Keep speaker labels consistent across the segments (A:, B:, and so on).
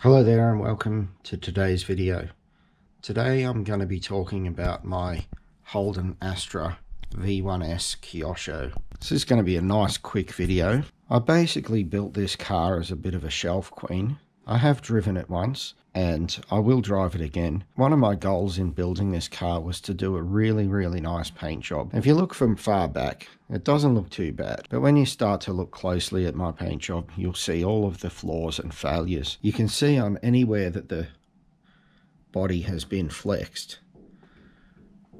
A: Hello there and welcome to today's video. Today I'm going to be talking about my Holden Astra V1S Kyosho. This is going to be a nice quick video. I basically built this car as a bit of a shelf queen. I have driven it once and I will drive it again. One of my goals in building this car was to do a really nice paint job. If you look from far back, it doesn't look too bad, but when you start to look closely at my paint job, you'll see all of the flaws and failures. You can see on anywhere that the body has been flexed,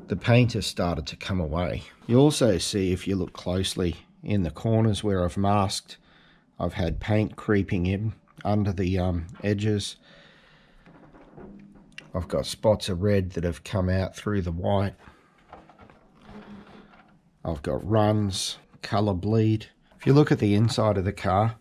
A: the paint has started to come away. You also see, if you look closely in the corners where I've masked, I've had paint creeping in under the edges. I've got spots of red that have come out through the white. I've got runs, colour bleed. If you look at the inside of the car,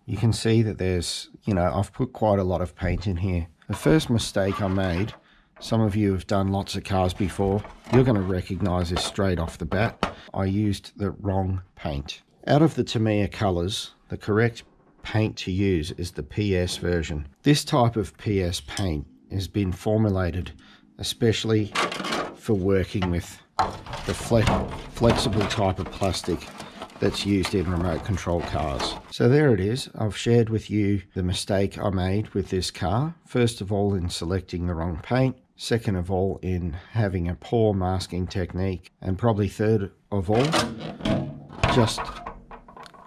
A: you can see that there's, I've put quite a lot of paint in here. The first mistake I made, some of you have done lots of cars before, you're going to recognise this straight off the bat. I used the wrong paint. Out of the Tamiya colours, the correct paint to use is the PS version. This type of PS paint has been formulated especially for working with the flexible type of plastic that's used in remote control cars. So there it is. I've shared with you the mistake I made with this car. First of all, in selecting the wrong paint. Second of all, in having a poor masking technique. And probably third of all, just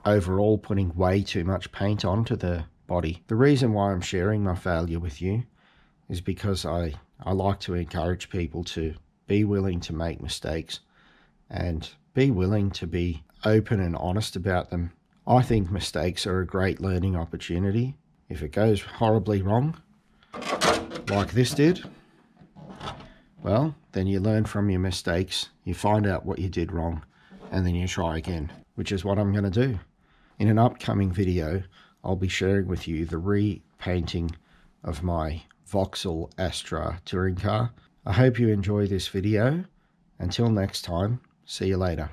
A: overall putting way too much paint onto the body. The reason why I'm sharing my failure with you is because I like to encourage people to be willing to make mistakes and be willing to be open and honest about them. I think mistakes are a great learning opportunity. If it goes horribly wrong, like this did, well, then you learn from your mistakes, you find out what you did wrong, and then you try again, which is what I'm going to do. In an upcoming video, I'll be sharing with you the repainting of my Vauxhall Astra touring car. I hope you enjoy this video. Until next time, see you later.